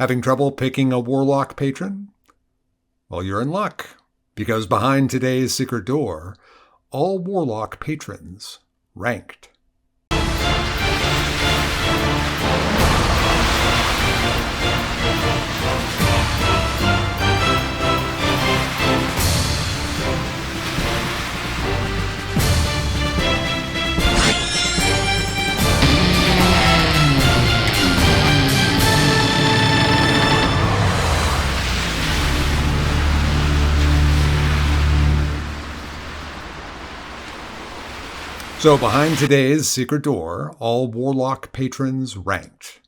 Having trouble picking a Warlock Patron? Well, you're in luck, because behind today's secret door, all Warlock Patrons ranked. So behind today's secret door, all Warlock Patrons ranked.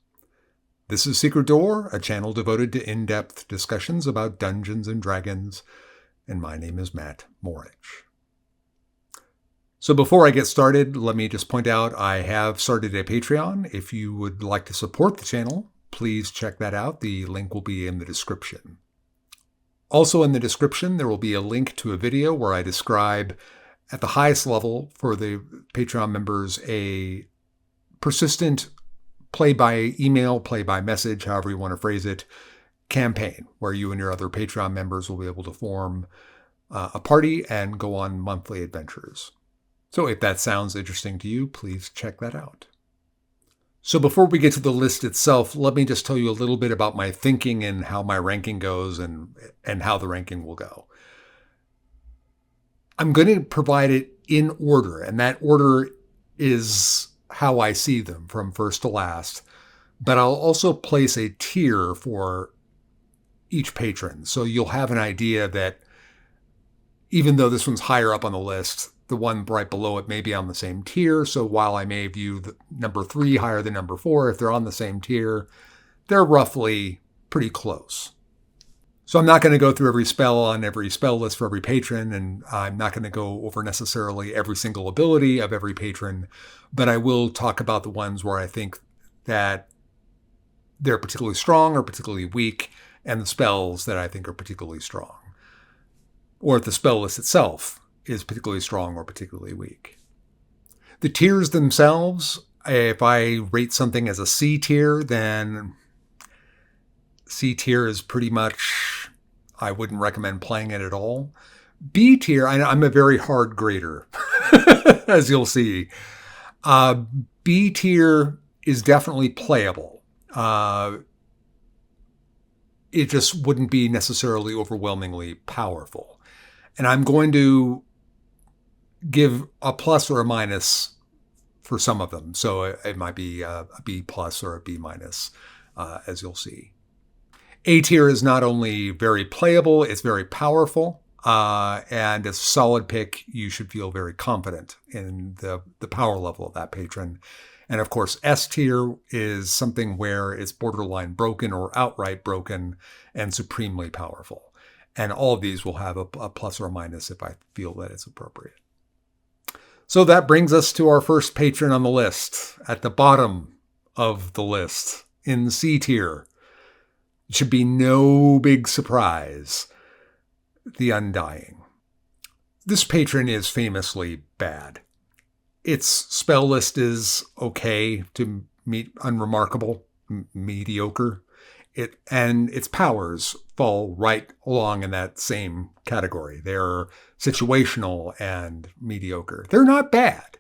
This is Secret Door, a channel devoted to in-depth discussions about Dungeons and Dragons, and my name is Matt Morich. So before I get started, let me just point out I have started a Patreon. If you would like to support the channel, please check that out. The link will be in the description. Also in the description, there will be a link to a video where I describe at the highest level for the Patreon members, a persistent play-by-email, play-by-message, however you want to phrase it, campaign where you and your other Patreon members will be able to form a party and go on monthly adventures. So if that sounds interesting to you, please check that out. So before we get to the list itself, let me just tell you a little bit about my thinking and how my ranking goes and how the ranking will go. I'm going to provide it in order, and that order is how I see them from first to last. But I'll also place a tier for each patron. So you'll have an idea that even though this one's higher up on the list, the one right below it may be on the same tier. So while I may view the number 3 higher than number 4, if they're on the same tier, they're roughly pretty close. So I'm not going to go through every spell on every spell list for every patron, and I'm not going to go over necessarily every single ability of every patron, but I will talk about the ones where I think that they're particularly strong or particularly weak, and the spells that I think are particularly strong, or if the spell list itself is particularly strong or particularly weak. The tiers themselves, if I rate something as a C tier, then C tier is pretty much, I wouldn't recommend playing it at all. B tier, I'm a very hard grader, as you'll see. B tier is definitely playable. It just wouldn't be necessarily overwhelmingly powerful. And I'm going to give a plus or a minus for some of them. So it might be a B plus or a B minus, as you'll see. A tier is not only very playable, it's very powerful, and as a solid pick, you should feel very confident in the power level of that patron. And of course, S tier is something where it's borderline broken or outright broken and supremely powerful. And all of these will have a plus or a minus if I feel that it's appropriate. So that brings us to our first patron on the list, at the bottom of the list, in C tier. It should be no big surprise. The Undying. This patron is famously bad. Its spell list is okay to meet unremarkable, mediocre. And its powers fall right along in that same category. They're situational and mediocre. They're not bad.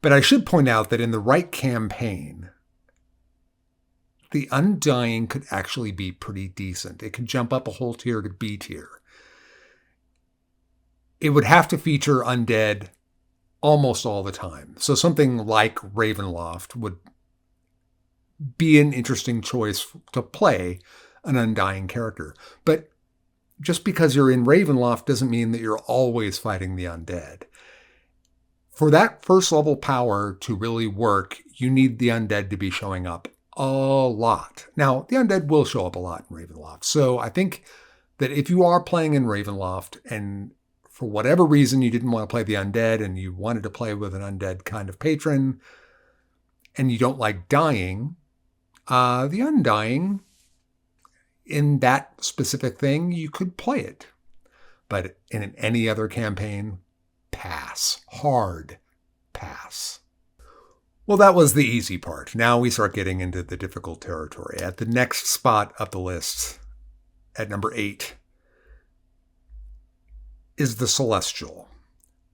But I should point out that in the right campaign, the Undying could actually be pretty decent. It could jump up a whole tier to B tier. It would have to feature undead almost all the time. So something like Ravenloft would be an interesting choice to play an Undying character. But just because you're in Ravenloft doesn't mean that you're always fighting the undead. For that first level power to really work, you need the undead to be showing up a lot. Now, the undead will show up a lot in Ravenloft. So I think that if you are playing in Ravenloft and for whatever reason you didn't want to play the undead and you wanted to play with an undead kind of patron and you don't like dying, the Undying, in that specific thing, you could play it. But in any other campaign, pass. Hard pass. Well, that was the easy part. Now we start getting into the difficult territory. At the next spot up the list, at number 8, is the Celestial.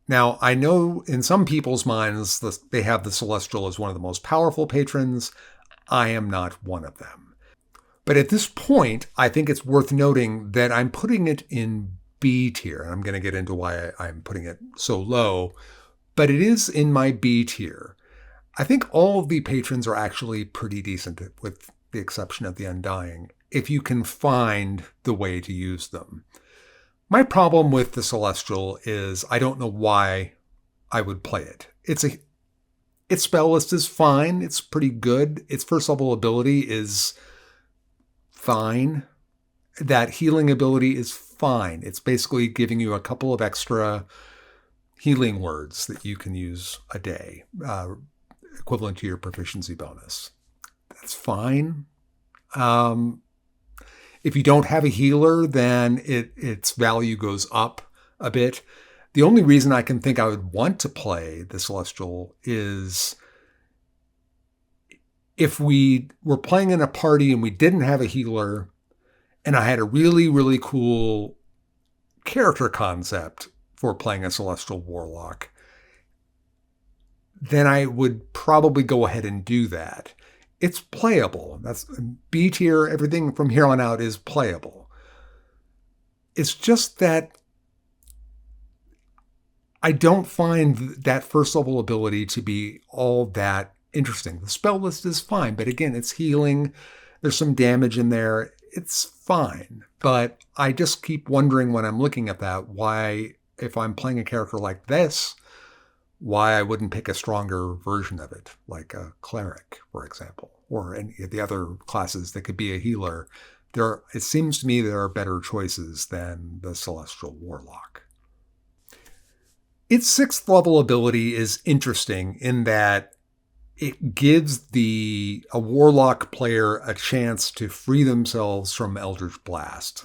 Now, I know in some people's minds they have the Celestial as one of the most powerful patrons. I am not one of them. But at this point, I think it's worth noting that I'm putting it in B tier. And I'm going to get into why I'm putting it so low. But it is in my B tier. I think all of the patrons are actually pretty decent, with the exception of the Undying, if you can find the way to use them. My problem with the Celestial is I don't know why I would play it. Its spell list is fine. It's pretty good. Its first level ability is fine. That healing ability is fine. It's basically giving you a couple of extra healing words that you can use a day, equivalent to your proficiency bonus. That's fine. If you don't have a healer, then its value goes up a bit. The only reason I can think I would want to play the Celestial is if we were playing in a party and we didn't have a healer, and I had a really, really cool character concept for playing a Celestial Warlock, then I would probably go ahead and do that. It's playable. That's B tier. Everything from here on out is playable. It's just that I don't find that first level ability to be all that interesting. The spell list is fine, but again, it's healing. There's some damage in there. It's fine. But I just keep wondering when I'm looking at that, why, if I'm playing a character like this, why I wouldn't pick a stronger version of it, like a cleric, for example, or any of the other classes that could be a healer. It seems to me there are better choices than the Celestial Warlock. Its 6th level ability is interesting in that it gives a Warlock player a chance to free themselves from Eldritch Blast.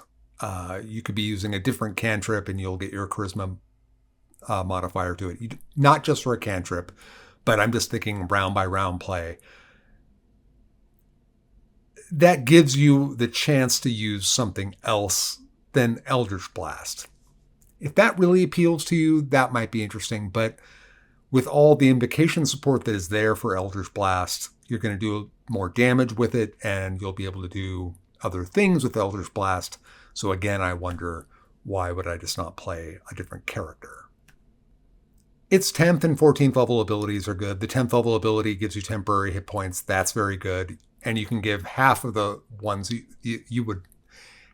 You could be using a different cantrip and you'll get your charisma modifier to it. Not just for a cantrip, but I'm just thinking round by round play. That gives you the chance to use something else than Eldritch Blast. If that really appeals to you, that might be interesting. But with all the invocation support that is there for Eldritch Blast, you're going to do more damage with it, and you'll be able to do other things with Eldritch Blast. So again, I wonder, why would I just not play a different character? Its 10th and 14th level abilities are good. The 10th level ability gives you temporary hit points. That's very good. And you can give half of the ones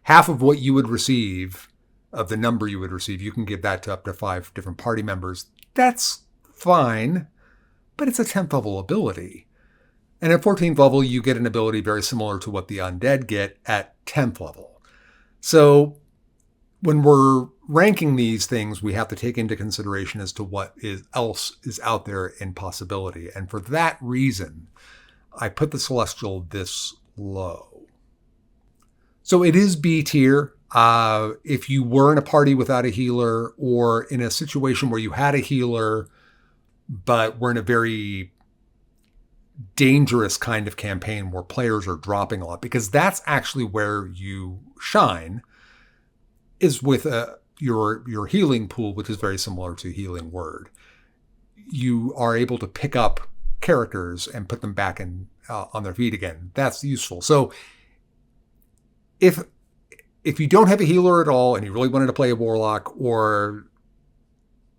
half of what you would receive, of the number you would receive, you can give that to up to 5 different party members. That's fine, but it's a 10th level ability. And at 14th level, you get an ability very similar to what the undead get at 10th level. So when we're ranking these things, we have to take into consideration as to what else is out there in possibility. And for that reason, I put the Celestial this low. So it is B tier. If you were in a party without a healer, or in a situation where you had a healer, but were in a very dangerous kind of campaign where players are dropping a lot, because that's actually where you shine, is with your healing pool, which is very similar to Healing Word. You are able to pick up characters and put them back on their feet again. That's useful. So if you don't have a healer at all and you really wanted to play a Warlock, or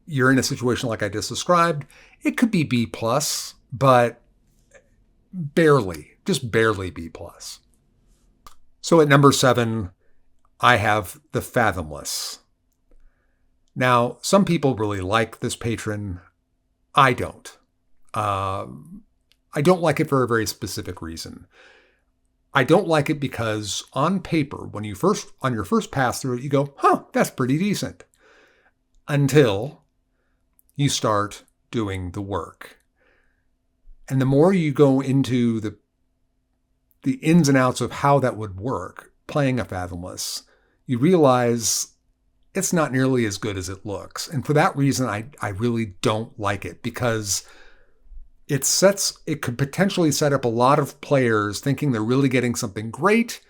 you're in a situation like I just described, it could be B+, but just barely B+. So at number 7, I have the Fathomless. Now, some people really like this patron. I don't. I don't like it for a very specific reason. I don't like it because on paper, on your first pass through it, you go, that's pretty decent. Until you start doing the work. And the more you go into the ins and outs of how that would work, playing a Fathomless, you realize it's not nearly as good as it looks. And for that reason, I really don't like it, because it could potentially set up a lot of players thinking they're really getting something great.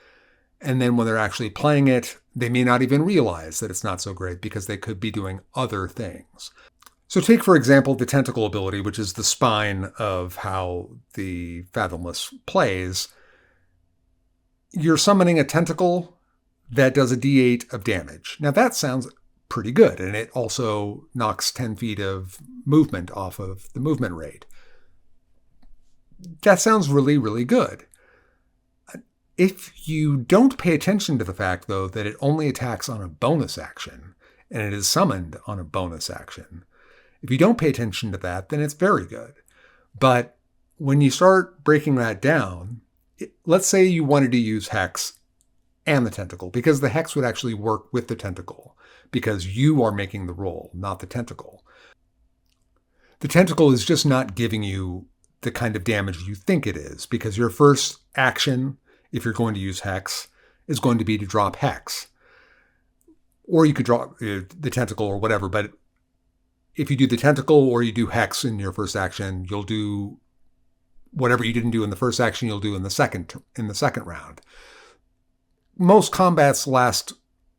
And then when they're actually playing it, they may not even realize that it's not so great because they could be doing other things. So take, for example, the tentacle ability, which is the spine of how the Fathomless plays. You're summoning a tentacle that does a d8 of damage. Now that sounds pretty good, and it also knocks 10 feet of movement off of the movement rate. That sounds really, really good. If you don't pay attention to the fact, though, that it only attacks on a bonus action, and it is summoned on a bonus action, if you don't pay attention to that, then it's very good. But when you start breaking that down, let's say you wanted to use Hex and the tentacle, because the Hex would actually work with the tentacle, because you are making the roll, not the tentacle. The tentacle is just not giving you the kind of damage you think it is, because your first action, if you're going to use Hex, is going to be to drop Hex. Or you could drop the tentacle or whatever, but if you do the tentacle or you do Hex in your first action, you'll do whatever you didn't do in the first action, you'll do in the second round. Most combats last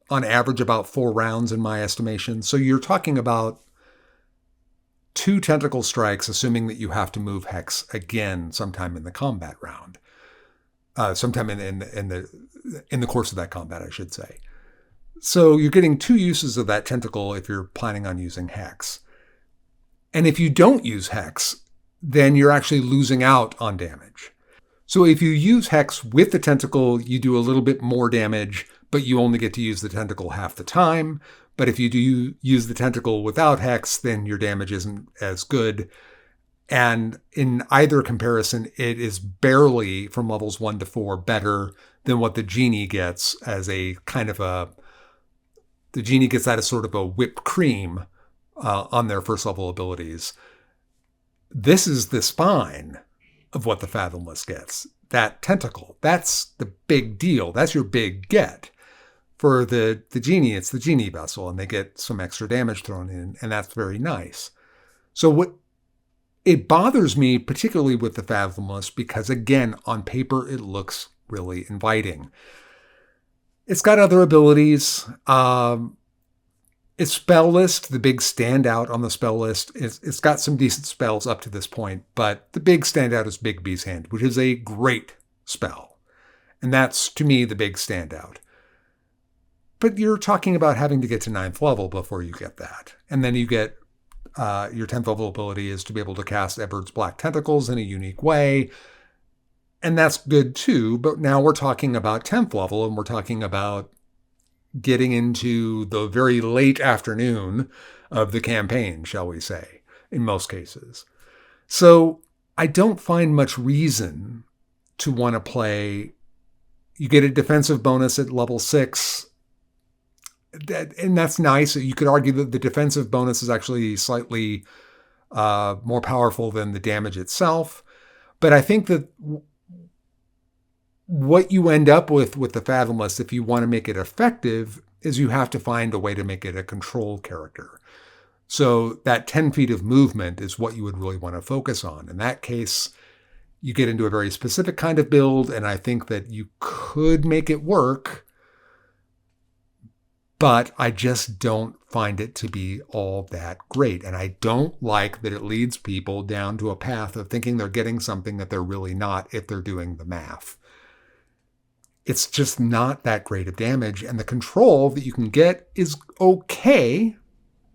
on average about 4 rounds in my estimation. So you're talking about 2 tentacle strikes, assuming that you have to move Hex again sometime in the combat round. Sometime in the course of that combat, I should say. So you're getting 2 uses of that tentacle if you're planning on using Hex. And if you don't use Hex, then you're actually losing out on damage. So if you use Hex with the tentacle, you do a little bit more damage, but you only get to use the tentacle half the time. But if you do use the tentacle without Hex, then your damage isn't as good. And in either comparison, it is barely, from levels 1 to 4, better than what the genie gets as a kind of the genie gets that as sort of a whipped cream on their first level abilities. This is the spine of what the Fathomless gets. That tentacle, that's the big deal. That's your big get. For the genie, it's the genie vessel, and they get some extra damage thrown in, and that's very nice. So it bothers me, particularly with the Fathomless, because again, on paper, it looks really inviting. It's got other abilities. Its spell list, the big standout on the spell list, it's got some decent spells up to this point, but the big standout is Big B's Hand, which is a great spell. And that's, to me, the big standout. But you're talking about having to get to 9th level before you get that. And then you get your 10th level ability is to be able to cast Edward's Black Tentacles in a unique way. And that's good too, but now we're talking about 10th level, and we're talking about getting into the very late afternoon of the campaign, shall we say, in most cases. So I don't find much reason to want to play. You get a defensive bonus at level 6, and that's nice. You could argue that the defensive bonus is actually slightly more powerful than the damage itself. But I think that what you end up with the Fathomless, if you want to make it effective, is you have to find a way to make it a control character. So that 10 feet of movement is what you would really want to focus on. In that case, you get into a very specific kind of build, and I think that you could make it work, but I just don't find it to be all that great. And I don't like that it leads people down to a path of thinking they're getting something that they're really not if they're doing the math. It's just not that great of damage, and the control that you can get is okay,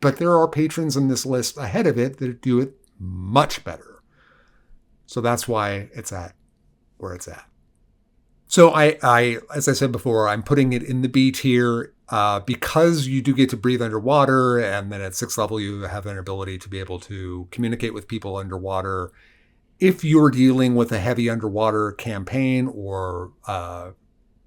but there are patrons in this list ahead of it that do it much better. So that's why it's at where it's at. So I as I said before, I'm putting it in the B tier because you do get to breathe underwater, and then at 6th level you have an ability to be able to communicate with people underwater. If you're dealing with a heavy underwater campaign, or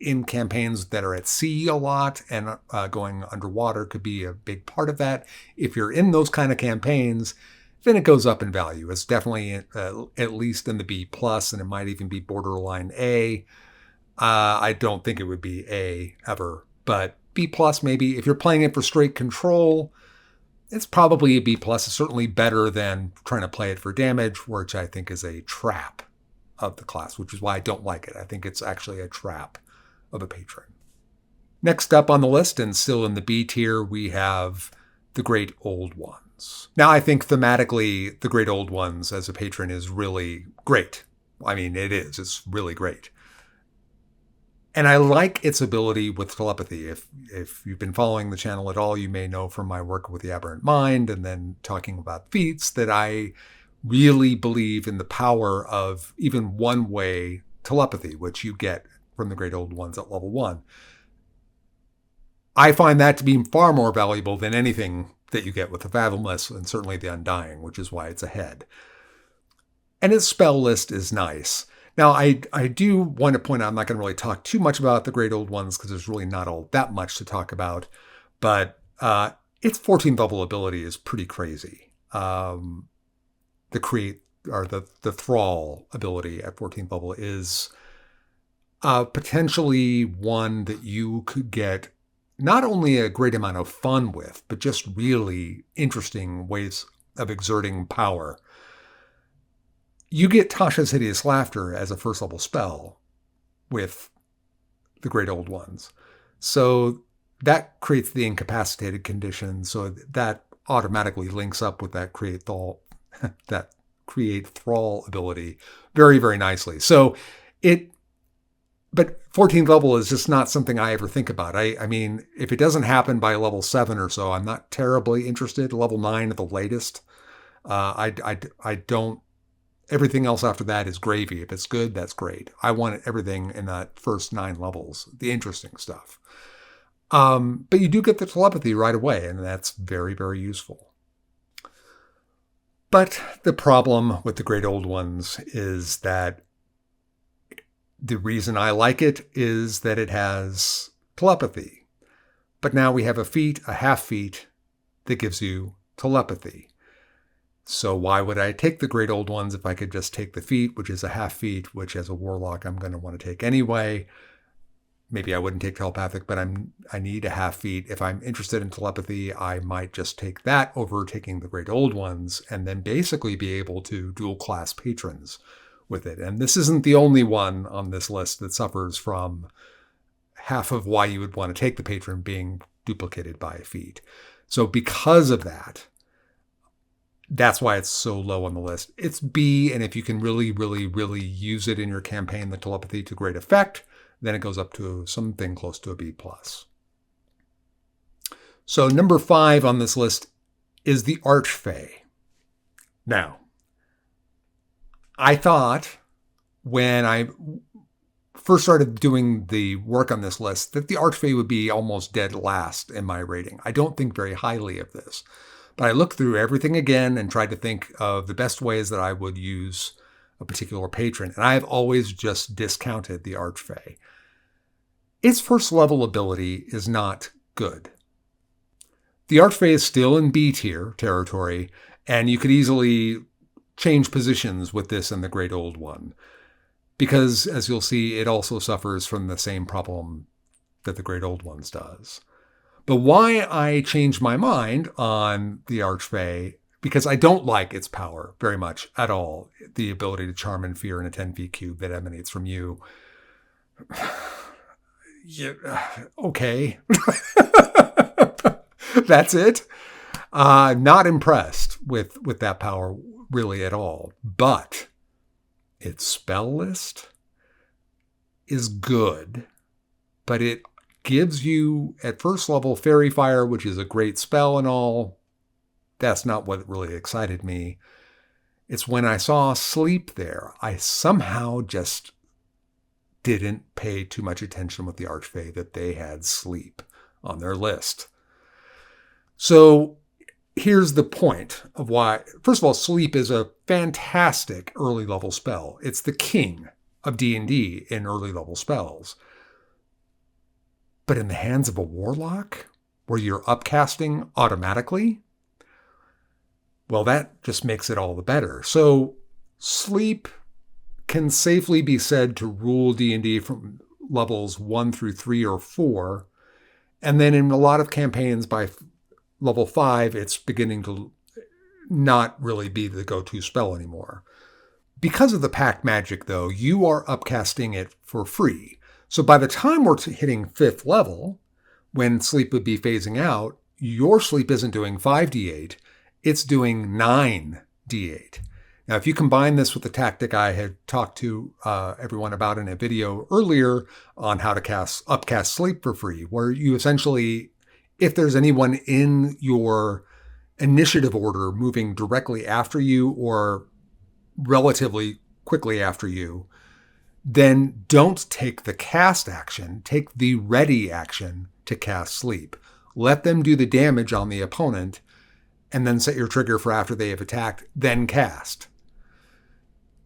in campaigns that are at sea a lot, and going underwater could be a big part of that. If you're in those kind of campaigns, then it goes up in value. It's definitely at least in the B+, and it might even be borderline A. I don't think it would be A ever, but B+ maybe. If you're playing it for straight control, It's probably a B+. It's certainly better than trying to play it for damage, which I think is a trap of the class, which is why I don't like it. I think it's actually a trap of a patron. Next up on the list, and still in the B tier, we have the Great Old Ones. Now, I think thematically, the Great Old Ones as a patron is really great. I mean, it is. It's really great. And I like its ability with telepathy. If you've been following the channel at all, you may know from my work with the Aberrant Mind and then talking about feats that I really believe in the power of even one-way telepathy, which you get from the Great Old Ones at level 1. I find that to be far more valuable than anything that you get with the Fathomless and certainly the Undying, which is why it's ahead. And its spell list is nice. Now, I do want to point out, I'm not going to really talk too much about the Great Old Ones because there's really not all that much to talk about, but its 14th level ability is pretty crazy. The Thrall ability at 14th level is potentially one that you could get not only a great amount of fun with, but just really interesting ways of exerting power. You get Tasha's Hideous Laughter as a first level spell with the Great Old Ones. So that creates the incapacitated condition. So that automatically links up with that create thrall ability very, very nicely. So but 14th level is just not something I ever think about. I mean, if it doesn't happen by level 7 or so, I'm not terribly interested. Level 9 at the latest. I don't. Everything else after that is gravy. If it's good, that's great. I want everything in that first 9 levels, the interesting stuff. But you do get the telepathy right away, and that's very, very useful. But the problem with the Great Old Ones is that the reason I like it is that it has telepathy. But now we have a feat, a half feat, that gives you telepathy. So why would I take the Great Old Ones if I could just take the feat, which is a half feat, which as a warlock I'm going to want to take anyway. Maybe I wouldn't take telepathic, but I need a half feat. If I'm interested in telepathy, I might just take that over taking the Great Old Ones and then basically be able to dual class patrons with it. And this isn't the only one on this list that suffers from half of why you would want to take the patron being duplicated by a feat. So because of that, that's why it's so low on the list. It's B, and if you can really, really, really use it in your campaign, the telepathy to great effect, then it goes up to something close to a B+. So number 5 on this list is the Archfey. Now, I thought when I first started doing the work on this list that the Archfey would be almost dead last in my rating. I don't think very highly of this. But I looked through everything again and tried to think of the best ways that I would use a particular patron. And I've always just discounted the Archfey. Its first level ability is not good. The Archfey is still in B tier territory, and you could easily change positions with this and the Great Old One. Because, as you'll see, it also suffers from the same problem that the Great Old Ones does. But why I changed my mind on the Archfey, because I don't like its power very much at all. The ability to charm and fear in a 10 feet cube that emanates from you. Yeah, okay. That's it. Not impressed with that power really at all. But its spell list is good, but it gives you, at first level, Fairy Fire, which is a great spell and all. That's not what really excited me. It's when I saw Sleep there, I somehow just didn't pay too much attention with the Archfey that they had Sleep on their list. So here's the point of why. First of all, Sleep is a fantastic early level spell. It's the king of D&D in early level spells. But in the hands of a warlock, where you're upcasting automatically, well, that just makes it all the better. So Sleep can safely be said to rule D&D from levels 1 through 3 or 4. And then in a lot of campaigns by level 5, it's beginning to not really be the go-to spell anymore. Because of the Pact magic, though, you are upcasting it for free. So by the time we're hitting 5th level, when sleep would be phasing out, your sleep isn't doing 5d8, it's doing 9d8. Now, if you combine this with the tactic I had talked to everyone about in a video earlier on how to upcast sleep for free, where you essentially, if there's anyone in your initiative order moving directly after you or relatively quickly after you, then don't take the cast action, take the ready action to cast sleep. Let them do the damage on the opponent and then set your trigger for after they have attacked, then cast.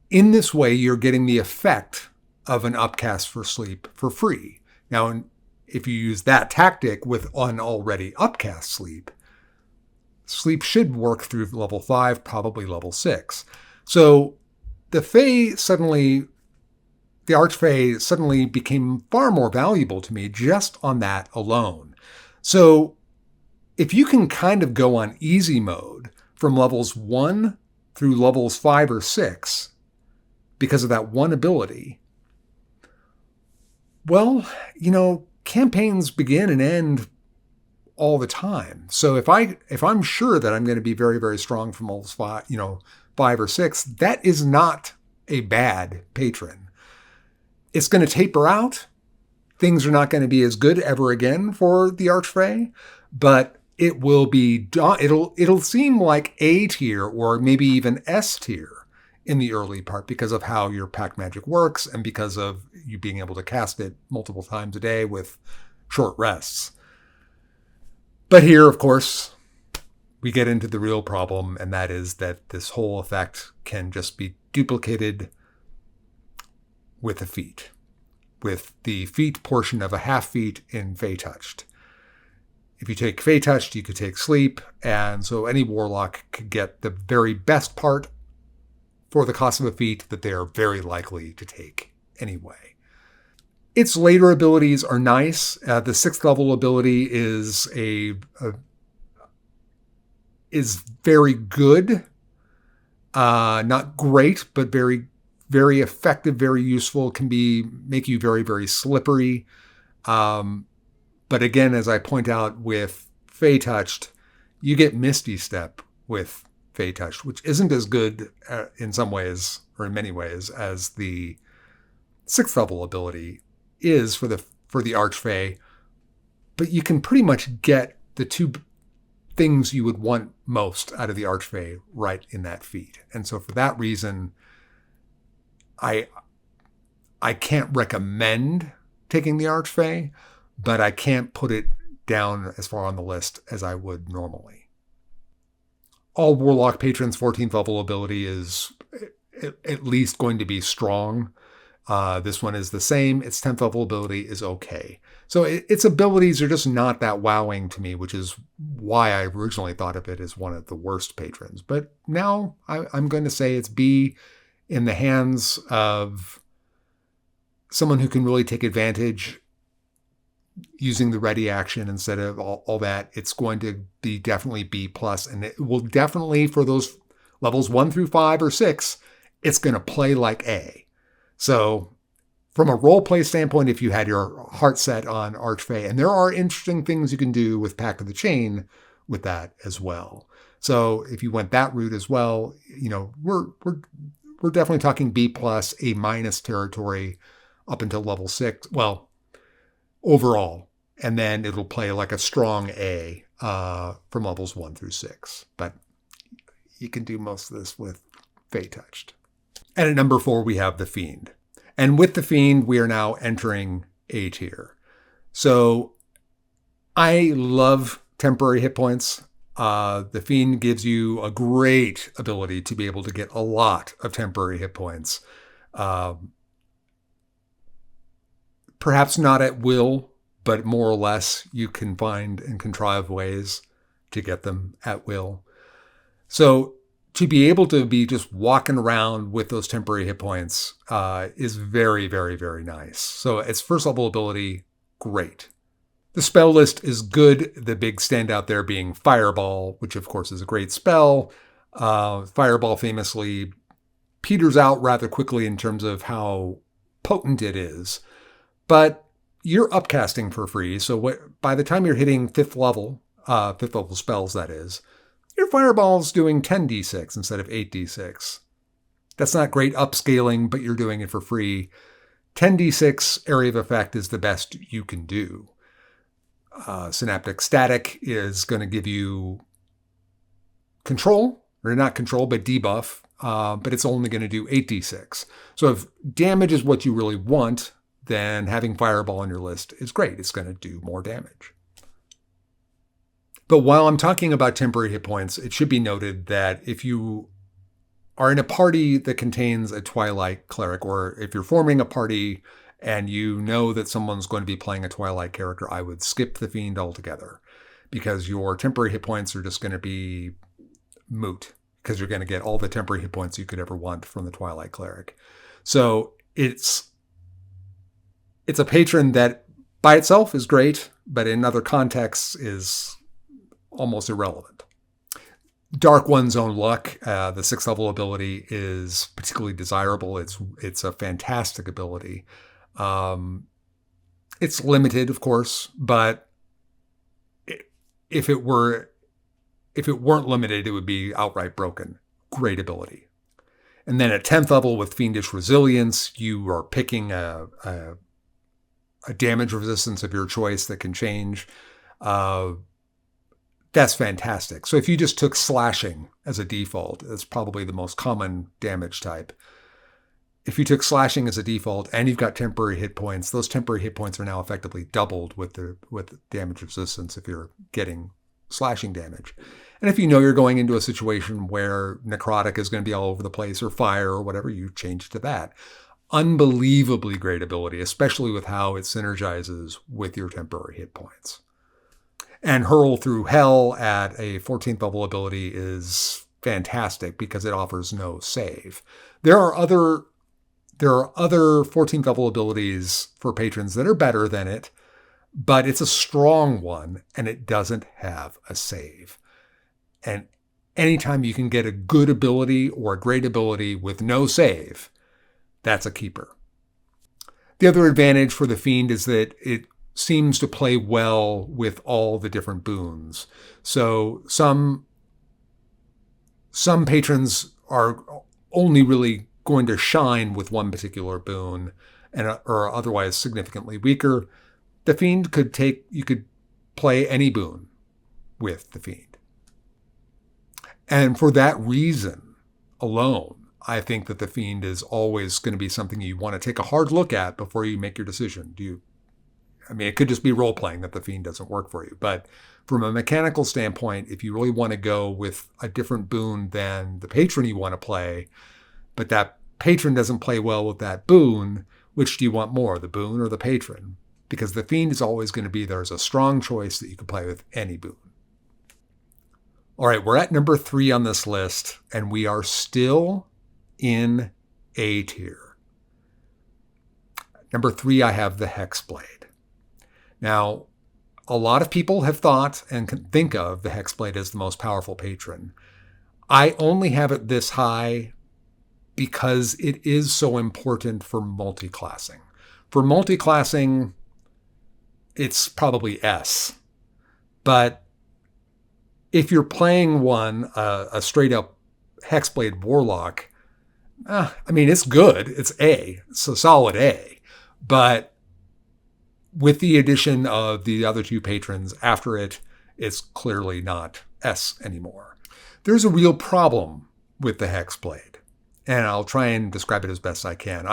In this way, you're getting the effect of an upcast for sleep for free. Now, if you use that tactic with an already upcast sleep, sleep should work through level 5, probably level 6. So the Archfey suddenly became far more valuable to me just on that alone. So if you can kind of go on easy mode from levels 1 through levels 5 or 6 because of that one ability, well, campaigns begin and end all the time. So if I'm sure that I'm going to be very, very strong from levels 5 or 6, that is not a bad patron. It's going to taper out. Things are not going to be as good ever again for the Archfey, but it will be, it'll seem like A tier or maybe even S tier in the early part because of how your Pact magic works and because of you being able to cast it multiple times a day with short rests. But here, of course, we get into the real problem, and that is that this whole effect can just be duplicated with a feat, with the feat portion of a half feat in Fey Touched. If you take Fey Touched, you could take Sleep, and so any Warlock could get the very best part for the cost of a feat that they are very likely to take anyway. Its later abilities are nice. The 6th level ability is is very good. Not great, but very, very effective, very useful. Can make you very, very slippery. But again, as I point out with Fey Touched, you get Misty Step with Fey Touched, which isn't as good in some ways, or in many ways, as the 6th level ability is for the Archfey. But you can pretty much get the two things you would want most out of the Archfey right in that feat. And so for that reason, I can't recommend taking the Archfey, but I can't put it down as far on the list as I would normally. All Warlock Patrons' 14th level ability is at least going to be strong. This one is the same. Its 10th level ability is okay. So its abilities are just not that wowing to me, which is why I originally thought of it as one of the worst patrons. But now I'm going to say it's B in the hands of someone who can really take advantage using the ready action instead of all that. It's going to be definitely B+, and it will definitely, for those levels 1 through 5 or 6, it's going to play like A. So from a role play standpoint, if you had your heart set on Archfey, and there are interesting things you can do with Pact of the Chain with that as well. So if you went that route as well, we're definitely talking B+, A- territory up until level 6. Well, overall, and then it'll play like a strong A from levels 1 through 6. But you can do most of this with Fey Touched. And at number 4, we have the Fiend. And with the Fiend, we are now entering A tier. So I love temporary hit points. The Fiend gives you a great ability to be able to get a lot of temporary hit points. Perhaps not at will, but more or less you can find and contrive ways to get them at will. So to be able to be just walking around with those temporary hit points is very, very, very nice. So its first level ability, great. The spell list is good. The big standout there being Fireball, which of course is a great spell. Fireball famously peters out rather quickly in terms of how potent it is. But you're upcasting for free, so by the time you're hitting fifth level spells, that is, your Fireball's doing 10d6 instead of 8d6. That's not great upscaling, but you're doing it for free. 10d6 area of effect is the best you can do. Synaptic Static is going to give you control, or not control, but debuff, but it's only going to do 8d6. So if damage is what you really want, then having Fireball on your list is great. It's going to do more damage. But while I'm talking about temporary hit points, it should be noted that if you are in a party that contains a Twilight Cleric, or if you're forming a party and you know that someone's going to be playing a Twilight character, I would skip the Fiend altogether, because your temporary hit points are just going to be moot, because you're going to get all the temporary hit points you could ever want from the Twilight Cleric. So it's a patron that by itself is great, but in other contexts is almost irrelevant. Dark One's Own Luck, the 6th level ability, is particularly desirable. It's a fantastic ability. It's limited, of course, but if it weren't limited, it would be outright broken. Great ability. And then at 10th level with Fiendish Resilience, you are picking a damage resistance of your choice that can change. That's fantastic. So if you just took slashing as a default, that's probably the most common damage type. If you took slashing as a default and you've got temporary hit points, those temporary hit points are now effectively doubled with damage resistance if you're getting slashing damage. And if you know you're going into a situation where necrotic is going to be all over the place, or fire or whatever, you change to that. Unbelievably great ability, especially with how it synergizes with your temporary hit points. And Hurl Through Hell at a 14th level ability is fantastic because it offers no save. There are other 14th level abilities for patrons that are better than it, but it's a strong one and it doesn't have a save. And anytime you can get a good ability or a great ability with no save, that's a keeper. The other advantage for the Fiend is that it seems to play well with all the different boons. So some patrons are only really going to shine with one particular boon and are otherwise significantly weaker. The Fiend you could play any boon with the Fiend. And for that reason alone, I think that the Fiend is always going to be something you want to take a hard look at before you make your decision. It could just be role-playing that the Fiend doesn't work for you. But from a mechanical standpoint, if you really want to go with a different boon than the patron you want to play, but that patron doesn't play well with that boon, which do you want more, the boon or the patron? Because the Fiend is always going to be there as a strong choice that you can play with any boon. All right, we're at number 3 on this list, and we are still in A tier. Number 3, I have the Hexblade. Now, a lot of people have thought and can think of the Hexblade as the most powerful patron. I only have it this high because it is so important for multiclassing. For multiclassing, it's probably S. But if you're playing a straight-up Hexblade Warlock, it's good. It's A. It's a solid A. But with the addition of the other 2 patrons after it, it's clearly not S anymore. There's a real problem with the Hexblade, and I'll try and describe it as best I can.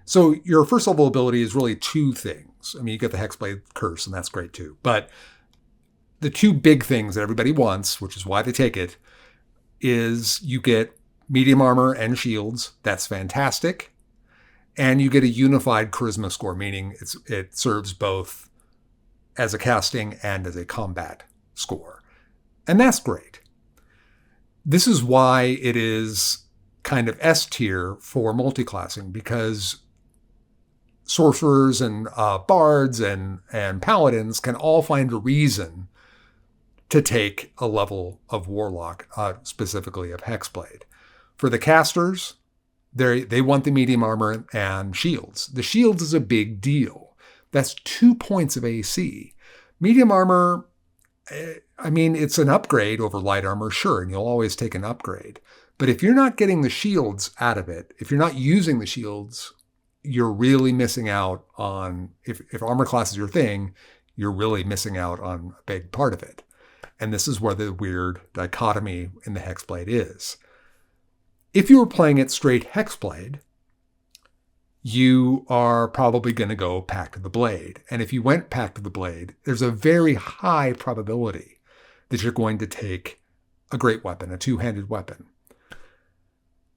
So your first level ability is really 2 things. You get the Hexblade Curse, and that's great too. But the 2 big things that everybody wants, which is why they take it, is you get medium armor and shields. That's fantastic. And you get a unified charisma score, meaning it serves both as a casting and as a combat score. And that's great. This is why it is kind of S tier for multiclassing, because sorcerers and bards and paladins can all find a reason to take a level of Warlock, specifically of Hexblade. For the casters, they want the medium armor and shields. The shields is a big deal. That's 2 points of AC. Medium armor, I mean, it's an upgrade over light armor, sure, and you'll always take an upgrade. But if you're not getting the shields out of it, if you're not using the shields, you're really missing out on, if armor class is your thing, you're really missing out on a big part of it. And this is where the weird dichotomy in the Hexblade is. If you were playing it straight Hexblade, you are probably going to go Pact of the Blade. And if you went Pact of the Blade, there's a very high probability that you're going to take a great weapon, a two-handed weapon.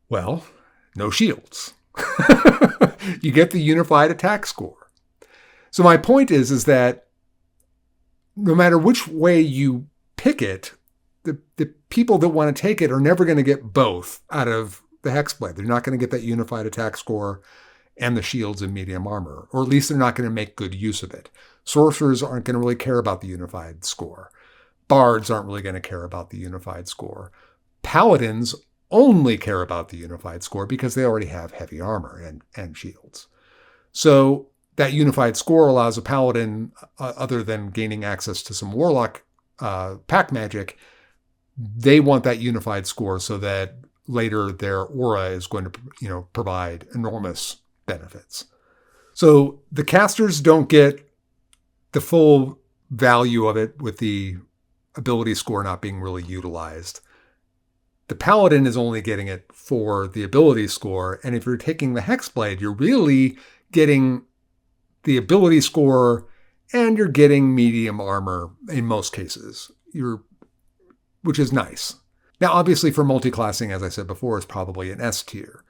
Well, no shields. You get the unified attack score. So my point is that no matter which way you pick it, the people that want to take it are never going to get both out of the Hexblade. They're not going to get that unified attack score and the shields and medium armor, or at least they're not going to make good use of it. Sorcerers aren't going to really care about the unified score. Bards aren't really going to care about the unified score. Paladins only care about the unified score because they already have heavy armor and shields. So that unified score allows a paladin, other than gaining access to some Warlock pack magic, they want that unified score so that later their aura is going to, provide enormous benefits. So the casters don't get the full value of it with the ability score not being really utilized. The paladin is only getting it for the ability score. And if you're taking the Hexblade, you're really getting the ability score and you're getting medium armor in most cases, which is nice. Now, obviously for multiclassing, as I said before, it's probably an S tier,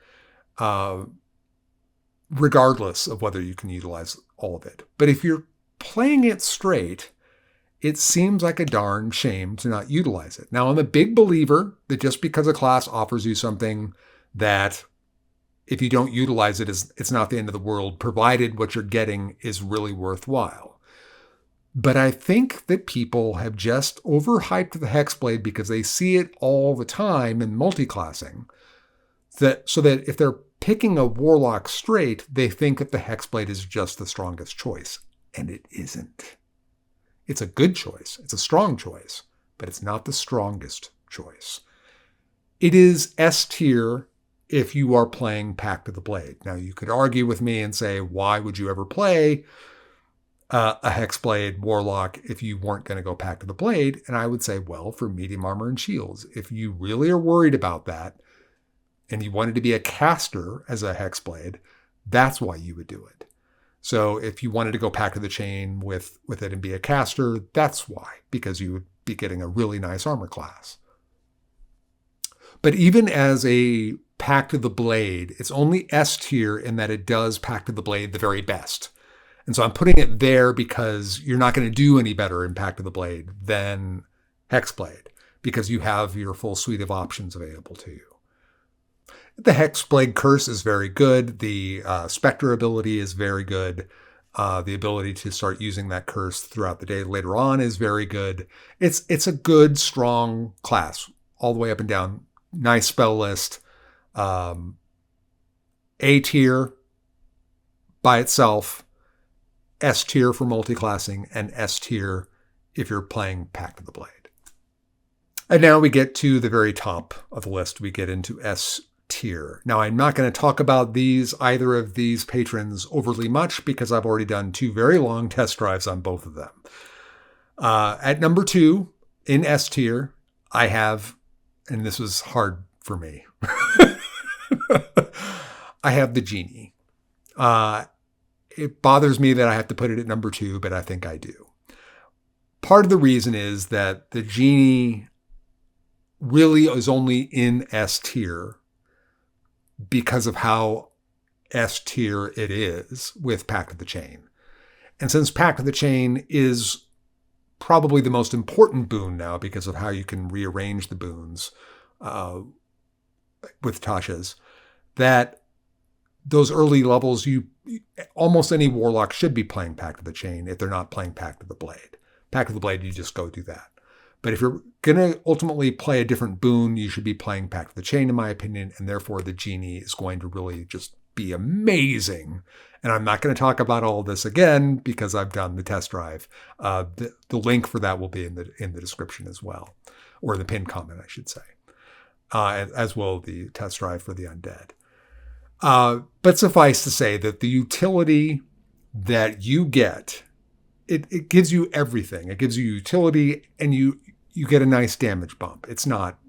regardless of whether you can utilize all of it. But if you're playing it straight, it seems like a darn shame to not utilize it. Now, I'm a big believer that just because a class offers you something that if you don't utilize it, it's not the end of the world, provided what you're getting is really worthwhile. But I think that people have just overhyped the Hexblade because they see it all the time in multiclassing, so that if they're picking a Warlock straight, they think that the Hexblade is just the strongest choice. And it isn't. It's a good choice. It's a strong choice, but it's not the strongest choice. It is S tier if you are playing Pact of the Blade. Now, you could argue with me and say, why would you ever play a Hexblade Warlock if you weren't going to go Pact of the Blade? And I would say, well, for medium armor and shields. If you really are worried about that and you wanted to be a caster as a Hexblade, that's why you would do it. So if you wanted to go Pact of the Chain with it and be a caster, that's why, because you would be getting a really nice armor class. But even as a Pact of the Blade, it's only S tier in that it does Pact of the Blade the very best. And so I'm putting it there because you're not going to do any better in Pact of the Blade than Hexblade, because you have your full suite of options available to you. The Hexblade Curse is very good. The Spectre ability is very good. The ability to start using that curse throughout the day later on is very good. It's a good, strong class all the way up and down. Nice spell list. A tier by itself. S tier for multiclassing, and S tier if you're playing Pact of the Blade. And now we get to the very top of the list. We get into S tier. Now, I'm not going to talk about either of these patrons overly much because I've already done 2 very long test drives on both of them. At number 2 in S tier, I have, and this was hard for me, I have the genie. It bothers me that I have to put it at number 2, but I think I do. Part of the reason is that the genie really is only in S tier because of how S tier it is with Pact of the Chain. And since Pact of the Chain is probably the most important boon now because of how you can rearrange the boons with Tasha's, that those early levels, almost any Warlock should be playing Pact of the Chain if they're not playing Pact of the Blade. Pact of the Blade, you just go do that. But if you're going to ultimately play a different boon, you should be playing Pact of the Chain, in my opinion, and therefore the genie is going to really just be amazing. And I'm not going to talk about all this again because I've done the test drive. The link for that will be in the description as well, or the pinned comment, I should say, as well the test drive for the undead. But suffice to say that the utility that you get, it gives you everything. It gives you utility, and you get a nice damage bump. It's not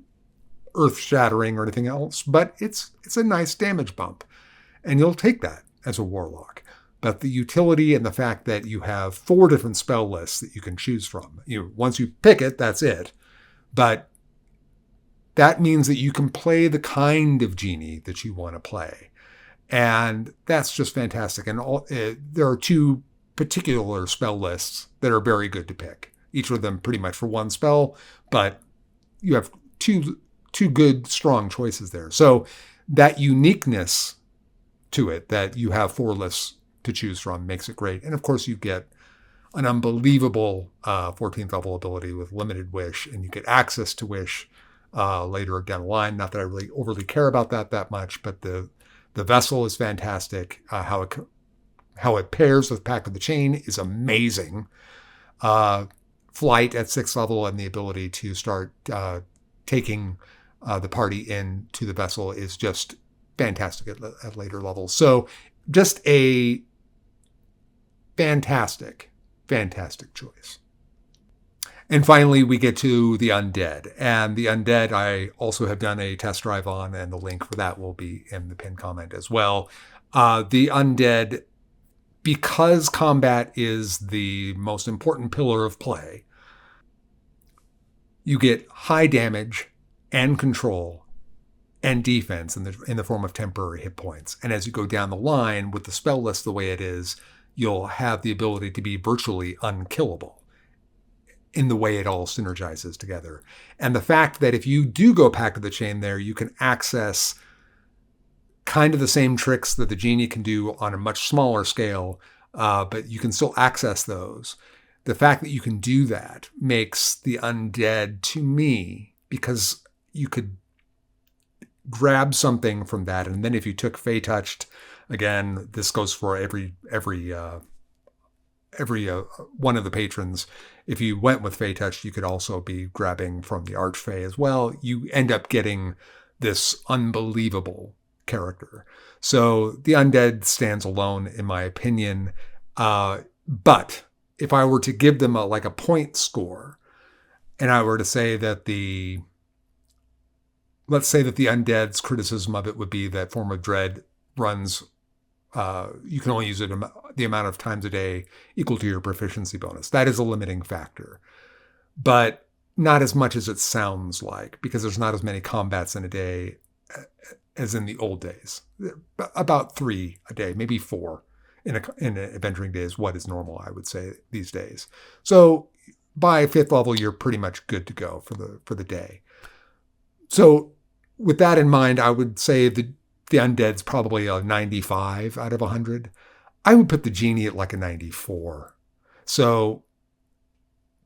earth-shattering or anything else, but it's a nice damage bump. And you'll take that as a Warlock. But the utility and the fact that you have 4 different spell lists that you can choose from. Once you pick it, that's it. But that means that you can play the kind of genie that you want to play. And that's just fantastic. And there are 2 particular spell lists that are very good to pick. Each of them pretty much for 1 spell, but you have two good, strong choices there. So that uniqueness to it, that you have 4 lists to choose from, makes it great. And of course, you get an unbelievable 14th level ability with limited wish, and you get access to wish later down the line. Not that I really overly care about that much, but the vessel is fantastic. How it pairs with Pact of the Chain is amazing. Flight at 6th level and the ability to start taking the party into the vessel is just fantastic at later levels. So just a fantastic choice. And finally, we get to the undead. And the undead, I also have done a test drive on, and the link for that will be in the pinned comment as well. The undead, because combat is the most important pillar of play, you get high damage and control and defense in the form of temporary hit points. And as you go down the line with the spell list the way it is, you'll have the ability to be virtually unkillable in the way it all synergizes together. And the fact that if you do go Pact of the Chain there, you can access kind of the same tricks that the genie can do on a much smaller scale, but you can still access those. The fact that you can do that makes the undead, to me, because you could grab something from that, and then if you took Fey Touched, again, this goes for every one of the patrons. If you went with Fey Touched, you could also be grabbing from the Archfey as well. You end up getting this unbelievable character. So the undead stands alone, in my opinion. But if I were to give them a point score, and I were to say that let's say that the undead's criticism of it would be that Form of Dread runs, you can only use it the amount of times a day equal to your proficiency bonus. That is a limiting factor, but not as much as it sounds like, because there's not as many combats in a day as in the old days. About 3 a day, maybe 4 in an adventuring day is what is normal, I would say, these days. So by 5th level, you're pretty much good to go for the day. So with that in mind, I would say the undead's probably a 95 out of 100. I would put the genie at like a 94. So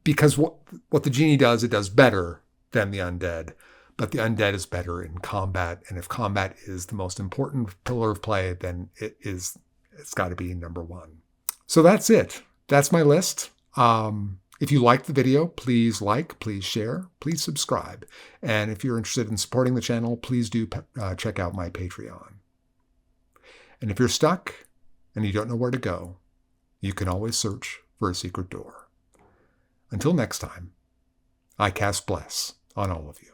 because what the genie does, it does better than the undead, but the undead is better in combat. And if combat is the most important pillar of play, then it's got to be number 1. So that's it. That's my list. If you liked the video, please like, please share, please subscribe. And if you're interested in supporting the channel, please do check out my Patreon. And if you're stuck and you don't know where to go, you can always search for a secret door. Until next time, I cast Bless on all of you.